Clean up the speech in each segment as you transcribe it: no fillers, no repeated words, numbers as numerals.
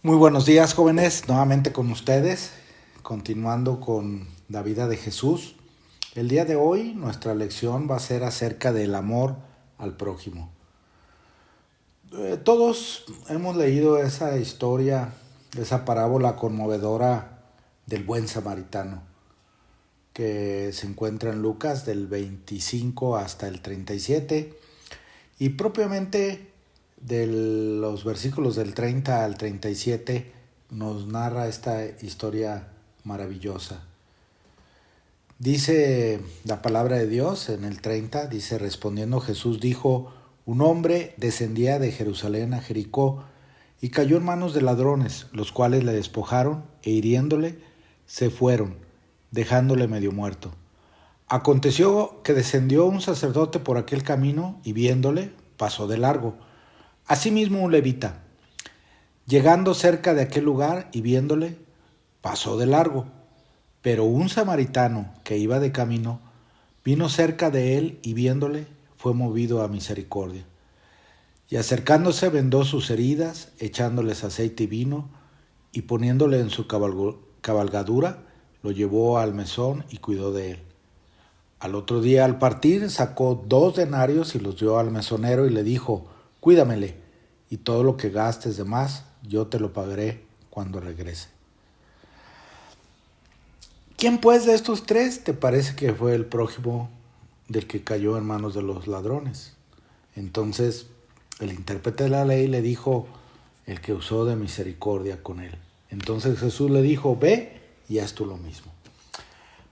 Muy buenos días, jóvenes, nuevamente con ustedes, continuando con la vida de Jesús. El día de hoy nuestra lección va a ser acerca del amor al prójimo. Todos hemos leído esa historia, esa parábola conmovedora del buen samaritano, que se encuentra en Lucas del 25 hasta el 37 y propiamente de los versículos del 30 al 37 nos narra esta historia maravillosa. Dice la palabra de Dios en el 30, dice: respondiendo Jesús dijo: un hombre descendía de Jerusalén a Jericó y cayó en manos de ladrones, los cuales le despojaron e hiriéndole se fueron, dejándole medio muerto. Aconteció que descendió un sacerdote por aquel camino y viéndole pasó de largo. Asimismo un levita, llegando cerca de aquel lugar y viéndole, pasó de largo. Pero un samaritano que iba de camino vino cerca de él y viéndole fue movido a misericordia. Y acercándose vendó sus heridas, echándoles aceite y vino, y poniéndole en su cabalgadura, lo llevó al mesón y cuidó de él. Al otro día al partir sacó 2 denarios y los dio al mesonero y le dijo: cuídamele, y todo lo que gastes de más yo te lo pagaré cuando regrese. ¿Quién pues de estos 3 te parece que fue el prójimo del que cayó en manos de los ladrones? Entonces el intérprete de la ley le dijo: el que usó de misericordia con él. Entonces Jesús le dijo: ve y haz tú lo mismo.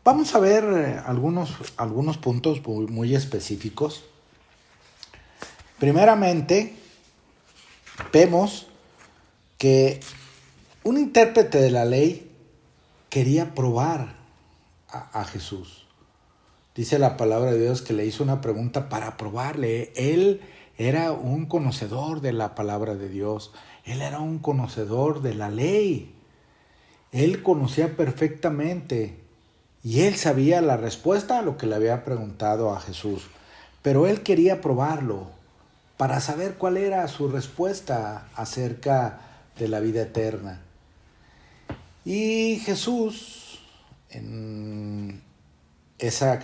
Vamos a ver algunos puntos muy específicos. Primeramente, vemos que un intérprete de la ley quería probar a Jesús. Dice la palabra de Dios que le hizo una pregunta para probarle. Él era un conocedor de la palabra de Dios. Él era un conocedor de la ley. Él conocía perfectamente y él sabía la respuesta a lo que le había preguntado a Jesús. Pero él quería probarlo para saber cuál era su respuesta acerca de la vida eterna. Y Jesús, en esa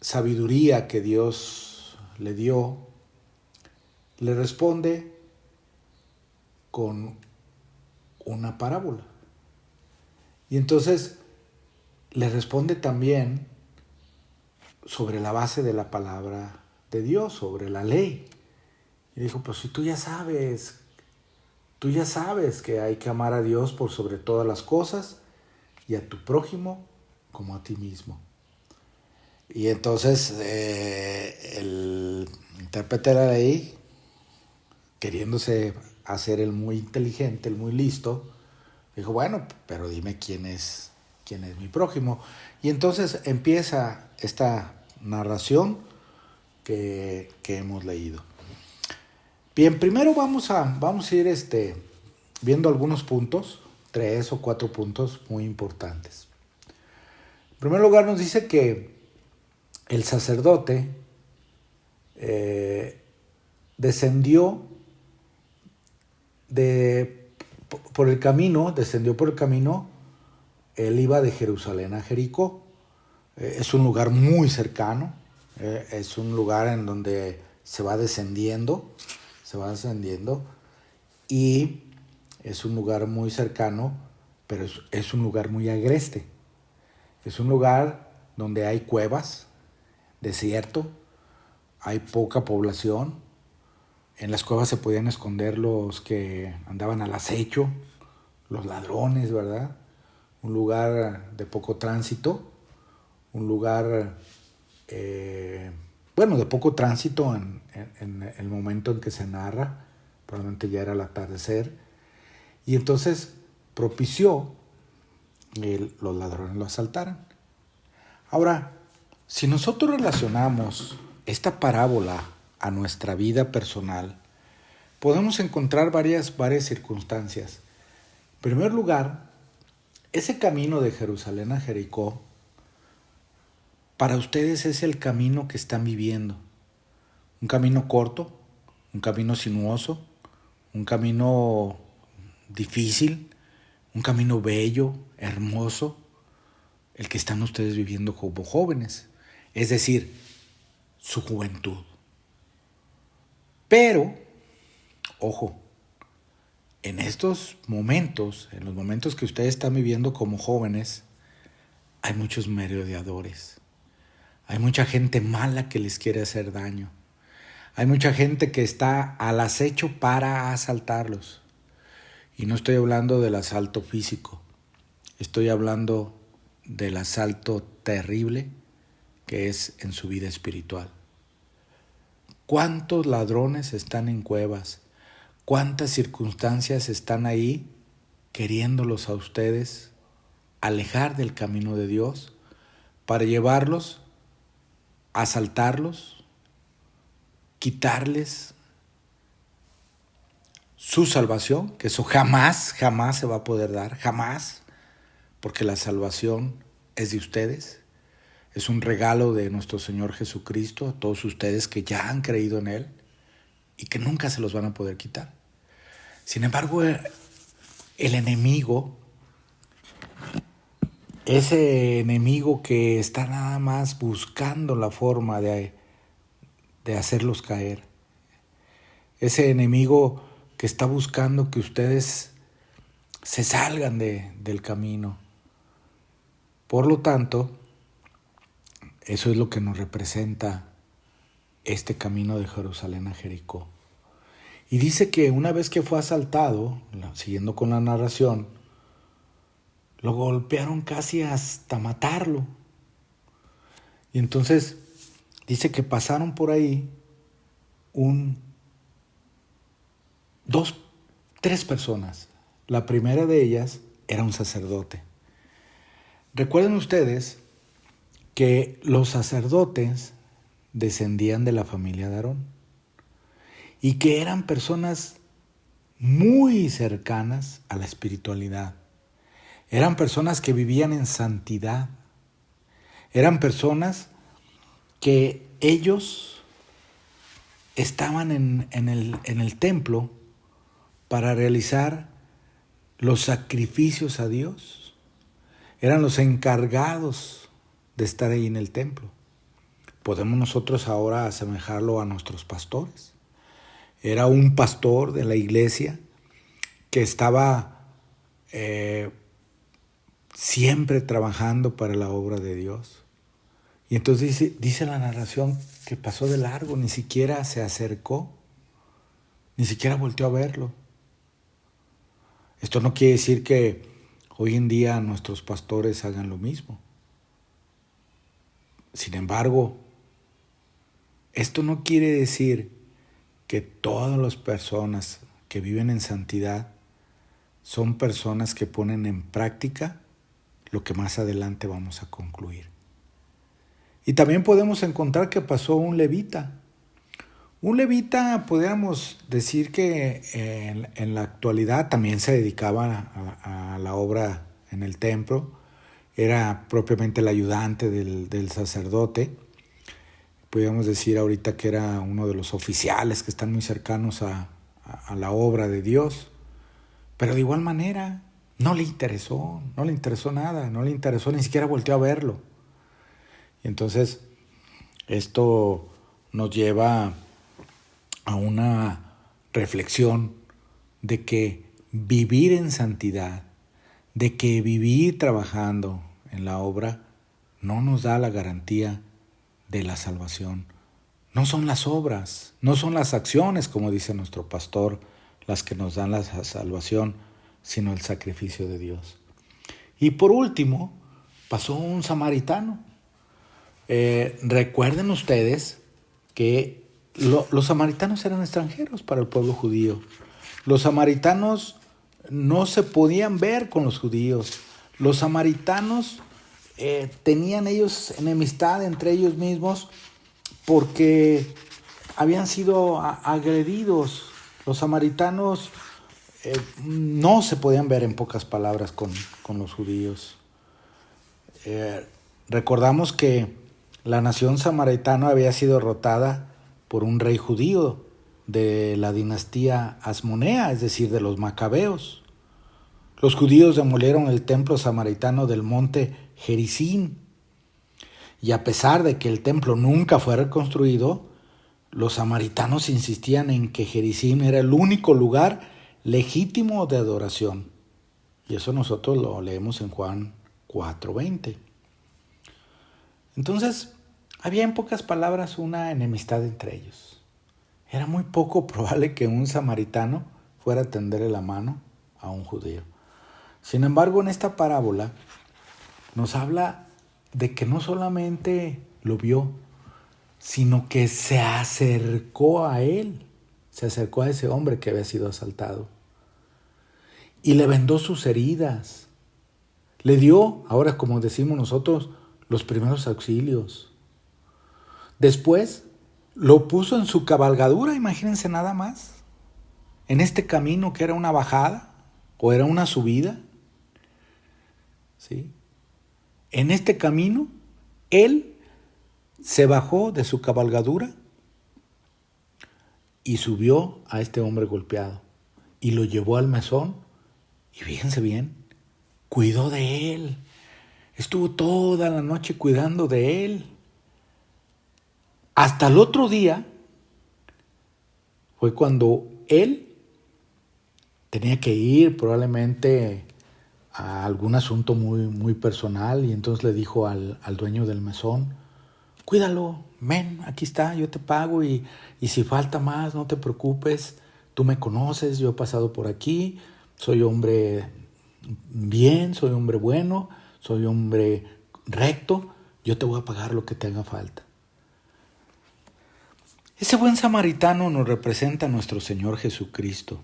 sabiduría que Dios le dio, le responde con una parábola. Y entonces le responde también sobre la base de la palabra de Dios, sobre la ley. Y dijo: pues si tú ya sabes que hay que amar a Dios por sobre todas las cosas y a tu prójimo como a ti mismo. Y entonces el intérprete de la ley, queriéndose hacer el muy inteligente, el muy listo, dijo: bueno, pero dime quién es mi prójimo. Y entonces empieza esta narración que hemos leído. Bien, primero vamos a ir viendo algunos puntos, 3 o 4 puntos muy importantes. En primer lugar, nos dice que el sacerdote descendió por el camino. Él iba de Jerusalén a Jericó. Es un lugar muy cercano, es un lugar en donde se va descendiendo y es un lugar muy cercano, pero es un lugar muy agreste. Es un lugar donde hay cuevas, desierto, hay poca población. En las cuevas se podían esconder los que andaban al acecho, los ladrones, ¿verdad? Un lugar de poco tránsito, un lugar, de poco tránsito en el momento en que se narra, probablemente ya era el atardecer, y entonces propició que los ladrones lo asaltaran. Ahora, si nosotros relacionamos esta parábola a nuestra vida personal, podemos encontrar varias circunstancias. En primer lugar, ese camino de Jerusalén a Jericó, para ustedes es el camino que están viviendo. Un camino corto, un camino sinuoso, un camino difícil, un camino bello, hermoso, el que están ustedes viviendo como jóvenes, es decir, su juventud. Pero, ojo, en estos momentos, en los momentos que ustedes están viviendo como jóvenes, hay muchos merodeadores. Hay mucha gente mala que les quiere hacer daño. Hay mucha gente que está al acecho para asaltarlos. Y no estoy hablando del asalto físico. Estoy hablando del asalto terrible que es en su vida espiritual. ¿Cuántos ladrones están en cuevas? ¿Cuántas circunstancias están ahí queriéndolos a ustedes alejar del camino de Dios para llevarlos, asaltarlos, quitarles su salvación? Que eso jamás se va a poder dar, jamás, porque la salvación es de ustedes. Es un regalo de nuestro Señor Jesucristo a todos ustedes que ya han creído en Él y que nunca se los van a poder quitar. Sin embargo, el enemigo, ese enemigo que está nada más buscando la forma de hacerlos caer, ese enemigo que está buscando que ustedes se salgan del camino. Por lo tanto, eso es lo que nos representa este camino de Jerusalén a Jericó. Y dice que una vez que fue asaltado, siguiendo con la narración, lo golpearon casi hasta matarlo. Y entonces dice que pasaron por ahí tres personas. La primera de ellas era un sacerdote. Recuerden ustedes que los sacerdotes descendían de la familia de Aarón y que eran personas muy cercanas a la espiritualidad. Eran personas que vivían en santidad. Eran personas que ellos estaban en el templo para realizar los sacrificios a Dios. Eran los encargados de estar ahí en el templo. Podemos nosotros ahora asemejarlo a nuestros pastores. Era un pastor de la iglesia que estaba siempre trabajando para la obra de Dios. Y entonces dice la narración que pasó de largo, ni siquiera se acercó, ni siquiera volteó a verlo. Esto no quiere decir que hoy en día nuestros pastores hagan lo mismo. Sin embargo, esto no quiere decir que todas las personas que viven en santidad son personas que ponen en práctica lo que más adelante vamos a concluir. Y también podemos encontrar que pasó un levita. Un levita, podríamos decir que en la actualidad también se dedicaba a la obra en el templo. Era propiamente el ayudante del sacerdote. Podríamos decir ahorita que era uno de los oficiales que están muy cercanos a la obra de Dios. Pero de igual manera, no le interesó nada, no le interesó, ni siquiera volteó a verlo. Y entonces, esto nos lleva a una reflexión de que vivir en santidad, de que vivir trabajando en la obra, no nos da la garantía de la salvación. No son las obras, no son las acciones, como dice nuestro pastor, las que nos dan la salvación, sino el sacrificio de Dios. Y por último, pasó un samaritano. Recuerden ustedes que los samaritanos eran extranjeros para el pueblo judío. Los samaritanos no se podían ver con los judíos. Los samaritanos tenían ellos enemistad entre ellos mismos porque habían sido agredidos. Los samaritanos no se podían ver, en pocas palabras, con los judíos. Recordamos que la nación samaritana había sido derrotada por un rey judío de la dinastía Asmonea, es decir, de los macabeos. Los judíos demolieron el templo samaritano del monte Gerizim. Y a pesar de que el templo nunca fue reconstruido, los samaritanos insistían en que Gerizim era el único lugar legítimo de adoración. Y eso nosotros lo leemos en Juan 4:20. Entonces, había en pocas palabras una enemistad entre ellos. Era muy poco probable que un samaritano fuera a tenderle la mano a un judío. Sin embargo, en esta parábola nos habla de que no solamente lo vio, sino que se acercó a él, se acercó a ese hombre que había sido asaltado y le vendó sus heridas. Le dio, ahora como decimos nosotros, los primeros auxilios. Después lo puso en su cabalgadura, imagínense nada más, en este camino que era una bajada o era una subida. ¿Sí? En este camino, él se bajó de su cabalgadura y subió a este hombre golpeado y lo llevó al mesón y fíjense bien, cuidó de él. Estuvo toda la noche cuidando de él. Hasta el otro día fue cuando él tenía que ir probablemente a algún asunto muy personal y entonces le dijo al dueño del mesón: cuídalo, ven, aquí está, yo te pago y si falta más, no te preocupes, tú me conoces, yo he pasado por aquí, soy hombre bien, soy hombre bueno, soy hombre recto, yo te voy a pagar lo que te haga falta. Ese buen samaritano nos representa a nuestro Señor Jesucristo.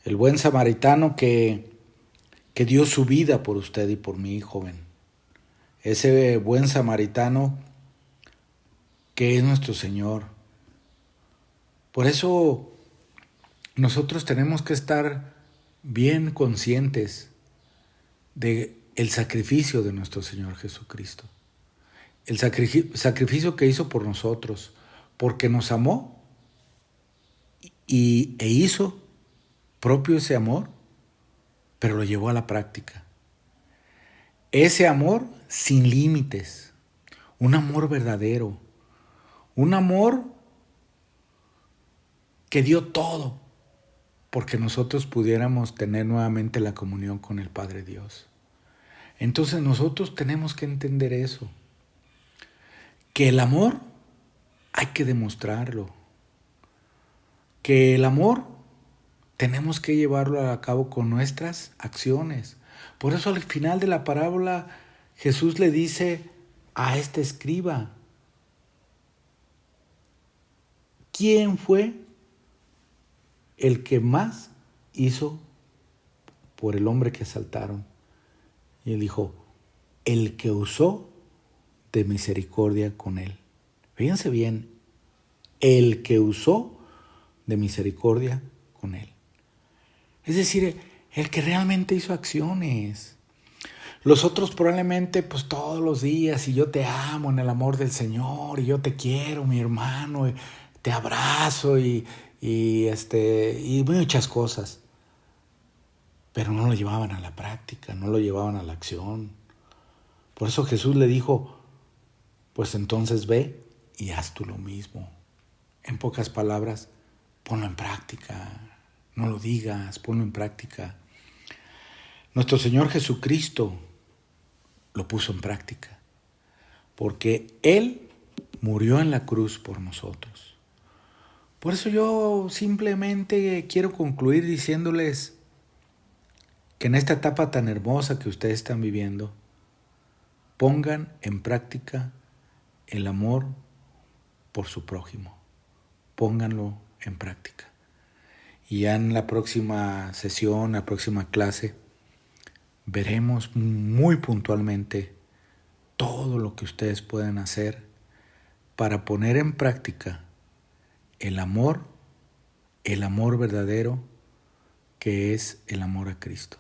El buen samaritano que dio su vida por usted y por mí, joven. Ese buen samaritano que es nuestro Señor. Por eso nosotros tenemos que estar bien conscientes de el sacrificio de nuestro Señor Jesucristo. El sacrificio que hizo por nosotros, porque nos amó e hizo propio ese amor, pero lo llevó a la práctica. Ese amor sin límites, un amor verdadero, un amor que dio todo porque nosotros pudiéramos tener nuevamente la comunión con el Padre Dios. Entonces nosotros tenemos que entender eso, que el amor hay que demostrarlo, que el amor tenemos que llevarlo a cabo con nuestras acciones. Por eso al final de la parábola Jesús le dice a este escriba: ¿quién fue el que más hizo por el hombre que asaltaron? Y él dijo: el que usó de misericordia con él. Fíjense bien, el que usó de misericordia con él. Es decir, el que realmente hizo acciones. Los otros probablemente pues todos los días, y yo te amo en el amor del Señor, y yo te quiero, mi hermano, y te abrazo y muchas cosas. Pero no lo llevaban a la práctica, no lo llevaban a la acción. Por eso Jesús le dijo: pues entonces ve y haz tú lo mismo. En pocas palabras, ponlo en práctica. No lo digas, ponlo en práctica. Nuestro Señor Jesucristo lo puso en práctica, porque Él murió en la cruz por nosotros. Por eso yo simplemente quiero concluir diciéndoles que en esta etapa tan hermosa que ustedes están viviendo, pongan en práctica el amor por su prójimo. Pónganlo en práctica. Y ya en la próxima sesión, la próxima clase, veremos muy puntualmente todo lo que ustedes pueden hacer para poner en práctica el amor verdadero que es el amor a Cristo.